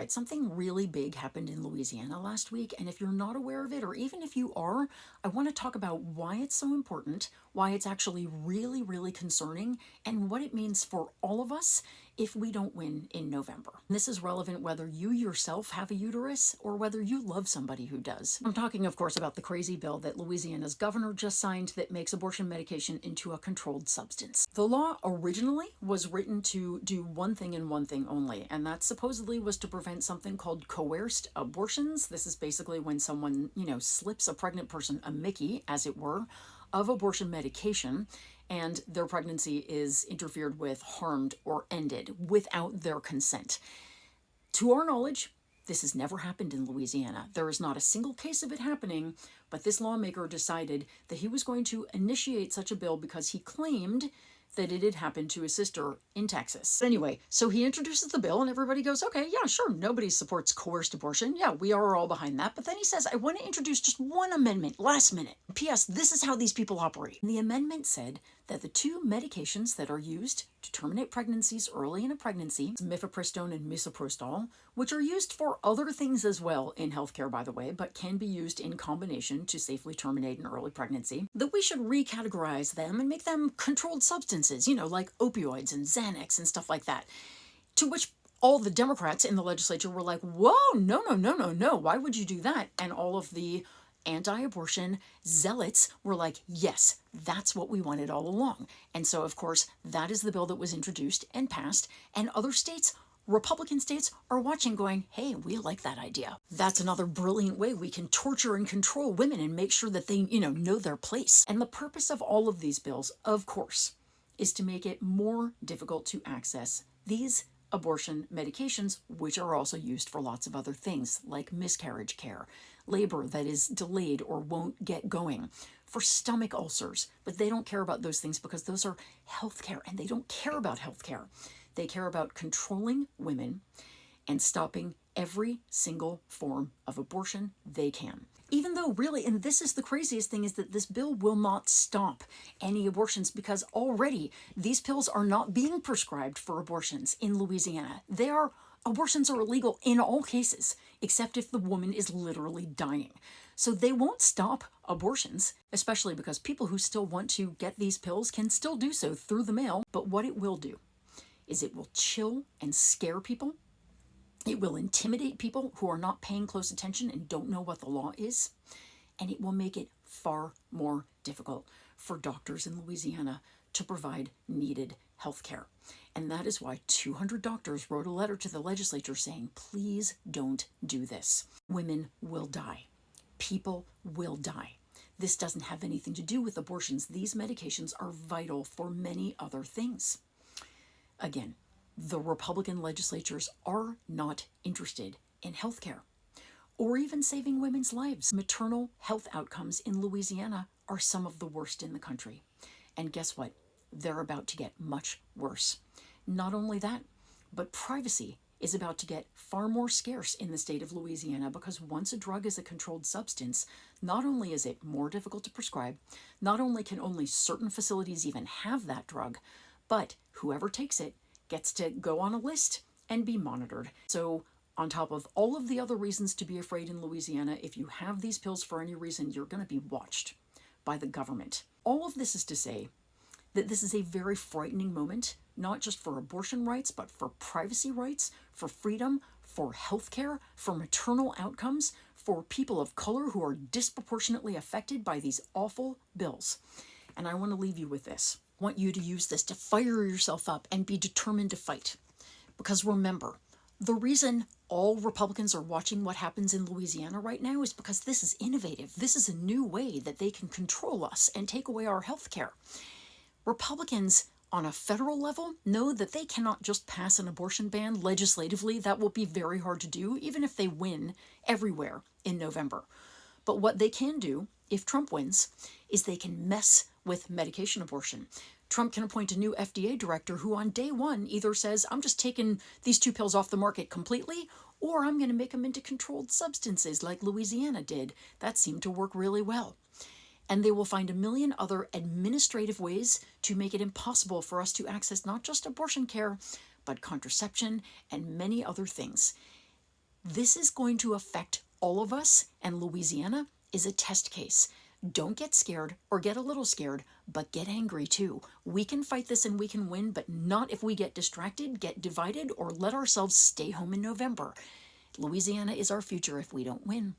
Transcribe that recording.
quiet, something really big happened in Louisiana last week, and if you're not aware of it, or even if you are, I want to talk about why it's so important, why it's actually really, really concerning, and what it means for all of us if we don't win in November. This is relevant whether you yourself have a uterus or whether you love somebody who does. I'm talking, of course, about the crazy bill that Louisiana's governor just signed that makes abortion medication into a controlled substance. The law originally was written to do one thing and one thing only, and that supposedly was to prevent something called coerced abortions. This is basically when someone, slips a pregnant person a Mickey, as it were, of abortion medication, and their pregnancy is interfered with, harmed, or ended without their consent. To our knowledge, this has never happened in Louisiana. There is not a single case of it happening, but this lawmaker decided that he was going to initiate such a bill because he claimed that it had happened to his sister in Texas. Anyway, so he introduces the bill and everybody goes, okay, yeah, sure, nobody supports coerced abortion. Yeah, we are all behind that. But then he says, I want to introduce just one amendment last minute. P.S. This is how these people operate. And the amendment said that the two medications that are used to terminate pregnancies early in a pregnancy, mifepristone and misoprostol, which are used for other things as well in healthcare, by the way, but can be used in combination to safely terminate an early pregnancy, that we should recategorize them and make them controlled substances, like opioids and Xanax and stuff like that. To which all the Democrats in the legislature were like, whoa, no, no, no, no, no, why would you do that? And all of the anti-abortion zealots were like, yes, that's what we wanted all along. And so, of course, that is the bill that was introduced and passed, and other states, Republican states, are watching going, hey, we like that idea. That's another brilliant way we can torture and control women and make sure that they, know their place. And the purpose of all of these bills, of course, is to make it more difficult to access these abortion medications, which are also used for lots of other things like miscarriage care, labor that is delayed or won't get going, for stomach ulcers. But they don't care about those things because those are healthcare, and they don't care about healthcare. They care about controlling women and stopping every single form of abortion they can. Even though really, and this is the craziest thing, is that this bill will not stop any abortions because already these pills are not being prescribed for abortions in Louisiana. Abortions are illegal in all cases, except if the woman is literally dying. So they won't stop abortions, especially because people who still want to get these pills can still do so through the mail. But what it will do is it will chill and scare people. It will intimidate people who are not paying close attention and don't know what the law is. And it will make it far more difficult for doctors in Louisiana to provide needed health care. And that is why 200 doctors wrote a letter to the legislature saying, please don't do this. Women will die. People will die. This doesn't have anything to do with abortions. These medications are vital for many other things. Again, the Republican legislatures are not interested in healthcare or even saving women's lives. Maternal health outcomes in Louisiana are some of the worst in the country. And guess what? They're about to get much worse. Not only that, but privacy is about to get far more scarce in the state of Louisiana because once a drug is a controlled substance, not only is it more difficult to prescribe, not only can only certain facilities even have that drug, but whoever takes it gets to go on a list and be monitored. So on top of all of the other reasons to be afraid in Louisiana, if you have these pills for any reason, you're going to be watched by the government. All of this is to say that this is a very frightening moment, not just for abortion rights, but for privacy rights, for freedom, for healthcare, for maternal outcomes, for people of color who are disproportionately affected by these awful bills. And I want to leave you with this. I want you to use this to fire yourself up and be determined to fight. Because remember, the reason all Republicans are watching what happens in Louisiana right now is because this is innovative. This is a new way that they can control us and take away our health care. Republicans on a federal level know that they cannot just pass an abortion ban legislatively. That will be very hard to do, even if they win everywhere in November. But what they can do, if Trump wins, is they can mess with medication abortion. Trump can appoint a new FDA director who on day one either says, I'm just taking these two pills off the market completely, or I'm going to make them into controlled substances like Louisiana did. That seemed to work really well. And they will find a million other administrative ways to make it impossible for us to access not just abortion care, but contraception and many other things. This is going to affect all of us, and Louisiana is a test case. Don't get scared or get a little scared, but get angry too. We can fight this and we can win, but not if we get distracted, get divided, or let ourselves stay home in November. Louisiana is our future if we don't win.